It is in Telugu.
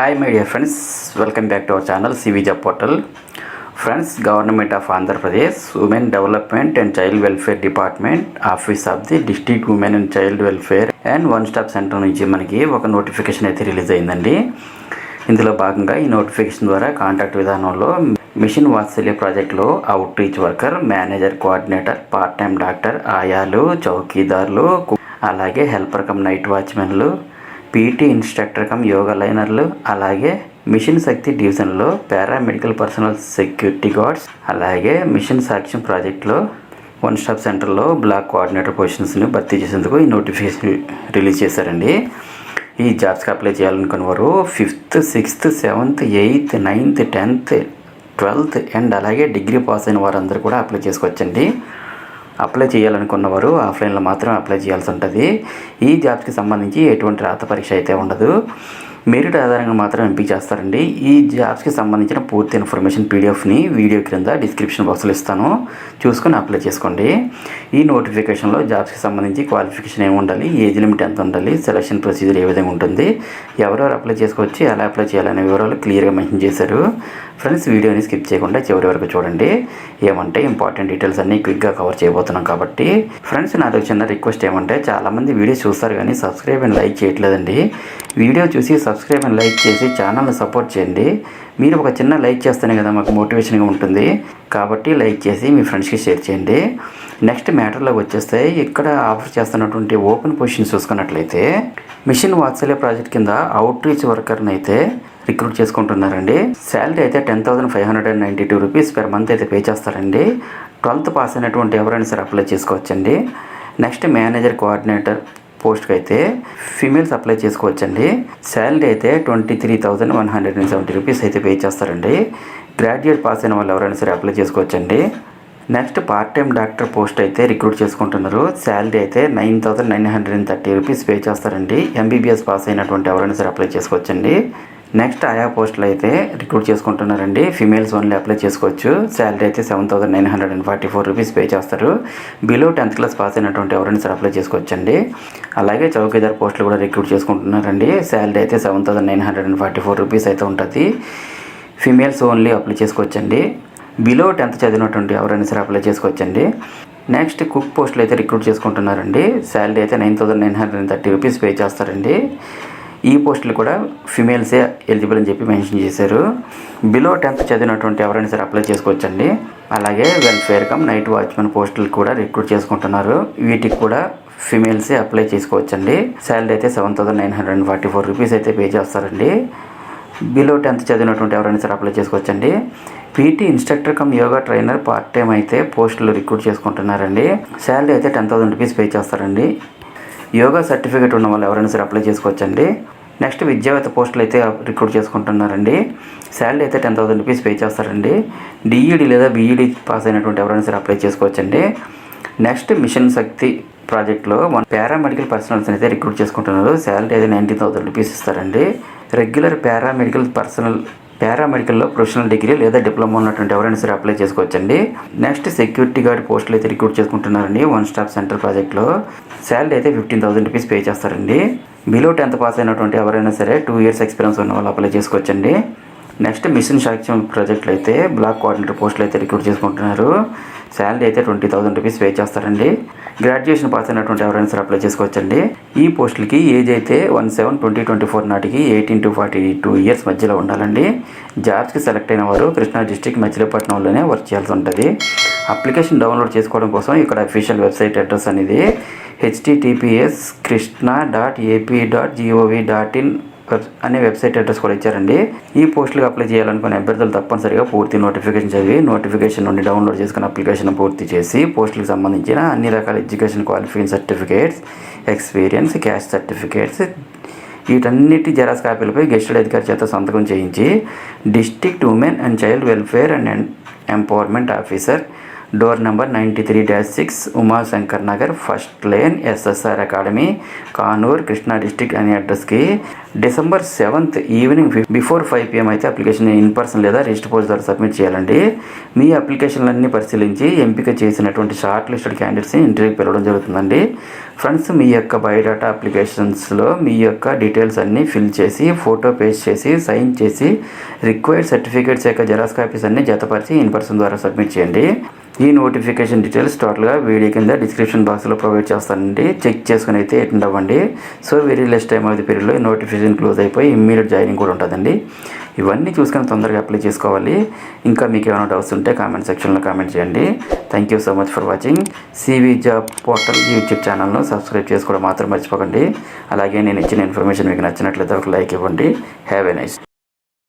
Hi my dear friends, welcome back to our channel CV Job Portal. Friends, Government of Andhra Pradesh Women Development and Child Welfare Department Office of the District Women and Child Welfare and One Stop Center నుంచి మనకి ఒక నోటిఫికేషన్ అయితే రిలీజ్ అయిందండి. ఇందులో భాగంగా ఈ నోటిఫికేషన్ ద్వారా కాంట్రాక్ట్ విధానంలో మిషన్ వాత్సల్య ప్రాజెక్టులో outreach worker, manager, coordinator, part time doctor, ఆయాలు, చౌకీదారులు, అలాగే హెల్పర్ కమ్ నైట్ వాచ్మెన్లు, పీటీ ఇన్స్ట్రక్టర్ కమ్ యోగా లైనర్లు, అలాగే మిషన్ శక్తి డివిజన్లో పారామెడికల్ పర్సనల్ సెక్యూరిటీ గార్డ్స్, అలాగే మిషన్ సాక్ష్యం ప్రాజెక్టులో వన్ స్టాప్ సెంటర్లో బ్లాక్ కోఆర్డినేటర్ పొజిషన్స్ని భర్తీ చేసేందుకు ఈ నోటిఫికేషన్ రిలీజ్ చేశారండి. ఈ జాబ్స్కి అప్లై చేయాలనుకున్న వారు 5th, 6th, 7th, 8th, 9th, 10th, 12th and అలాగే డిగ్రీ పాస్ అయిన వారందరూ కూడా అప్లై చేసుకోవచ్చండి. అప్లై చేయాలనుకున్నవారు ఆఫ్లైన్లో మాత్రం అప్లై చేయాల్సి ఉంటుంది. ఈ జాబ్స్కి సంబంధించి ఎటువంటి రాత పరీక్ష అయితే ఉండదు. మెరిట్ ఆధారంగా మాత్రం ఎంపిక చేస్తారండి. ఈ జాబ్స్కి సంబంధించిన పూర్తి ఇన్ఫర్మేషన్ పీడిఎఫ్ని వీడియో క్రింద డిస్క్రిప్షన్ బాక్స్లో ఇస్తాను, చూసుకొని అప్లై చేసుకోండి. ఈ నోటిఫికేషన్లో జాబ్స్కి సంబంధించి క్వాలిఫికేషన్ ఏమి ఉండాలి, ఏజ్ లిమిట్ ఎంత ఉండాలి, సెలక్షన్ ప్రొసీజర్ ఏ విధంగా ఉంటుంది, ఎవరెవరు అప్లై చేసుకోవచ్చు, ఎలా అప్లై చేయాలనే వివరాలు క్లియర్గా మెన్షన్ చేశారు. ఫ్రెండ్స్, వీడియోని స్కిప్ చేయకుండా చివరి వరకు చూడండి. ఏమంటే ఇంపార్టెంట్ డీటెయిల్స్ అన్నీ క్విక్గా కవర్ చేయబోతున్నాం కాబట్టి. ఫ్రెండ్స్, నాది ఒక చిన్న రిక్వెస్ట్ ఏమంటే, చాలామంది వీడియో చూస్తారు కానీ సబ్స్క్రైబ్ అండ్ లైక్ చేయట్లేదండి. వీడియో చూసి సబ్స్క్రైబ్ అండ్ లైక్ చేసి ఛానల్ని సపోర్ట్ చేయండి. మీరు ఒక చిన్న లైక్ చేస్తేనే కదా మాకు మోటివేషన్గా ఉంటుంది. కాబట్టి లైక్ చేసి మీ ఫ్రెండ్స్కి షేర్ చేయండి. నెక్స్ట్ మ్యాటర్లోకి వచ్చేస్తే, ఇక్కడ ఆఫర్ చేస్తున్నటువంటి ఓపెన్ పొజిషన్ చూసుకున్నట్లయితే మిషన్ వాత్సల్య ప్రాజెక్ట్ కింద అవుట్ రీచ్ వర్కర్ని అయితే రిక్రూట్ చేసుకుంటున్నారండి. శాలరీ అయితే 10,592 రూపీస్ పర్ మంత్ అయితే పే చేస్తారండి. 12th పాస్ అయినటువంటి ఎవరైనా సరే అప్లై చేసుకోవచ్చండి. నెక్స్ట్ మేనేజర్, కోఆర్డినేటర్ పోస్ట్కి అయితే ఫీమేల్స్ అప్లై చేసుకోవచ్చండి. శాలరీ అయితే 23,170 రూపీస్ అయితే పే చేస్తారండి. గ్రాడ్యుయేట్ పాస్ అయిన వాళ్ళు ఎవరైనా సరే అప్లై చేసుకోవచ్చండి. Next part time doctor post అయితే రిక్రూట్ చేసుకుంటున్నారు. శాలరీ అయితే 9,930 రూపీస్ పే చేస్తారండి. ఎంబీబీఎస్ పాస్ అయినటువంటి ఎవరైనా సరే అప్లై చేసుకోవచ్చండి. నెక్స్ట్ ఆయా పోస్టులు అయితే రిక్రూట్ చేసుకుంటున్నారండి. ఫీమేల్స్ ఓన్లీ అప్లై చేసుకోవచ్చు. శాలరీ అయితే 7,944 రూపీస్ పే చేస్తారు. బిలో 10th క్లాస్ పాస్ అయినటువంటి ఎవరైనా సరే అప్లై చేసుకోవచ్చండి. అలాగే చౌకీదార్ పోస్టులు కూడా రిక్రూట్ చేసుకుంటున్నారండి. శాలరీ అయితే 7,944 రూపీస్ అయితే ఉంటుంది. ఫీమేల్స్ ఓన్లీ అప్లై చేసుకోవచ్చండి. బిలో 10th చదివినటువంటి ఎవరైనా సరే అప్లై చేసుకోవచ్చండి. నెక్స్ట్ కుక్ పోస్టులు అయితే రిక్రూట్ చేసుకుంటున్నారండి. శాలరీ అయితే 9,930 రూపీస్ పే చేస్తారండి. ఈ పోస్టులు కూడా ఫిమేల్సే ఎలిజిబుల్ అని చెప్పి మెన్షన్ చేశారు. బిలో 10th చదివినటువంటి ఎవరైనా సరే అప్లై చేసుకోవచ్చండి. అలాగే వెల్ఫేర్ కమ్ నైట్ వాచ్మెన్ పోస్టులు కూడా రిక్రూట్ చేసుకుంటున్నారు. వీటికి కూడా ఫిమేల్సే అప్లై చేసుకోవచ్చండి. శాలరీ అయితే 7,944 రూపీస్ అయితే పే చేస్తారండి. బిలో 10th చదివినటువంటి ఎవరైనా సరే అప్లై చేసుకోవచ్చండి. PT instructor cum yoga trainer part time అయితే పోస్టులు రిక్రూట్ చేసుకుంటున్నారండి. శాలరీ అయితే 10,000 రూపీస్ పే చేస్తారండి. యోగా సర్టిఫికేట్ ఉన్న వాళ్ళు ఎవరైనా సరే అప్లై చేసుకోవచ్చండి. నెక్స్ట్ విద్యావేత్త పోస్టులు అయితే రిక్రూట్ చేసుకుంటున్నారండి. శాలరీ అయితే 10,000 రూపీస్ పే చేస్తారండి. డిఈడి లేదా బీఈడి పాస్ అయినటువంటి ఎవరైనా సరే అప్లై చేసుకోవచ్చండి. నెక్స్ట్ మిషన్ శక్తి ప్రాజెక్ట్లో పారామెడికల్ పర్సనల్స్ అయితే రిక్రూట్ చేసుకుంటున్నారు. శాలరీ అయితే 90,000 రూపీస్ ఇస్తారండి. రెగ్యులర్ పారామెడికల్లో ప్రొఫెషనల్ డిగ్రీ లేదా డిప్లొమా ఉన్నటువంటి ఎవరైనా సరే అప్లై చేసుకోవచ్చండి. నెక్స్ట్ సెక్యూరిటీ గార్డ్ పోస్టులు అయితే రిక్రూట్ చేసుకుంటున్నారండి. వన్ స్టాప్ సెంటర్ ప్రాజెక్ట్లో శాలరీ అయితే 15,000 రూపీస్ పే చేస్తారండి. బిలో 10th పాస్ అయినటువంటి ఎవరైనా సరే 2 years ఎక్స్పీరియన్స్ ఉన్న వాళ్ళు అప్లై చేసుకోవచ్చండి. నెక్స్ట్ మిషన్ సాక్ష్యం ప్రాజెక్టులు అయితే బ్లాక్ కోఆర్డినేటర్ పోస్టులు అయితే రిక్రూట్ చేసుకుంటున్నారు. శాలరీ అయితే 20,000 రూపీస్ పే చేస్తారండి. గ్రాడ్యుయేషన్ పాస్ అయినటువంటి ఎవరైనా సరే అప్లై చేసుకోవచ్చండి. ఈ పోస్టులకి ఏజ్ అయితే 1/7/2024 నాటికి 18 to 42 years మధ్యలో ఉండాలండి. జాబ్స్కి సెలెక్ట్ అయిన వారు కృష్ణా డిస్ట్రిక్ట్ మచిలీపట్నంలోనే వర్క్ చేయాల్సి ఉంటుంది. అప్లికేషన్ డౌన్లోడ్ చేసుకోవడం కోసం ఇక్కడ అఫీషియల్ వెబ్సైట్ అడ్రస్ అనేది https://krishna.ap.gov.in అనే వెబ్సైట్ అడ్రస్ కూడా ఇచ్చారండి. ఈ పోస్టులకు అప్లై చేయాలనుకునే అభ్యర్థులు తప్పనిసరిగా పూర్తి నోటిఫికేషన్ చదివి నోటిఫికేషన్ నుండి డౌన్లోడ్ చేసుకున్న అప్లికేషన్ పూర్తి చేసి పోస్టులకు సంబంధించిన అన్ని రకాల education qualification certificates, experience, caste certificates వీటన్నిటి జెరాక్స్ కాపీలపై గెస్టెడ్ అధికారి చేత సంతకం చేయించి district women and child welfare and empowerment officer door number 93-6, Umashankar Nagar, first lane, SSR academy, Kanur, Krishna district అనే అడ్రస్కి December 7th evening before 5 PM అయితే అప్లికేషన్ ఇన్ పర్సన్ లేదా రిజిస్టర్ పోస్ట్ ద్వారా సబ్మిట్ చేయాలండి. మీ అప్లికేషన్లన్నీ పరిశీలించి ఎంపిక చేసినటువంటి షార్ట్ లిస్టెడ్ క్యాండిడేట్స్ని ఇంటర్వ్యూకి పిలవడం జరుగుతుందండి. ఫ్రెండ్స్, మీ యొక్క బయోడాటా అప్లికేషన్స్లో మీ యొక్క డీటెయిల్స్ అన్నీ ఫిల్ చేసి ఫోటో పేస్ట్ చేసి సైన్ చేసి రిక్వైర్డ్ సర్టిఫికేట్స్ యొక్క జెరాక్స్ కాపీస్ అన్నీ జతపరిచి ఇన్ పర్సన్ ద్వారా సబ్మిట్ చేయండి. ఈ నోటిఫికేషన్ డీటెయిల్స్ టోటల్గా వీడియో కింద డిస్క్రిప్షన్ బాక్స్లో ప్రొవైడ్ చేస్తానండి. చెక్ చేసుకుని అయితే అటెండ్ అవ్వండి. So very less time of the పీరియడ్లో ఈ నోటిఫికేషన్ క్లోజ్ అయిపోయి ఇమ్మీడియట్ జాయినింగ్ కూడా ఉంటుందండి. ఇవన్నీ చూసుకొని తొందరగా అప్లై చేసుకోవాలి. ఇంకా మీకు ఏమైనా డౌట్స్ ఉంటే కామెంట్ సెక్షన్లో కామెంట్ చేయండి. Thank you so much for watching. CV job portal YouTube ఛానల్ను సబ్స్క్రైబ్ చేసుకోవడం మాత్రం మర్చిపోకండి. అలాగే నేను ఇచ్చిన ఇన్ఫర్మేషన్ మీకు నచ్చినట్లయితే ఒక లైక్ ఇవ్వండి. Have a nice.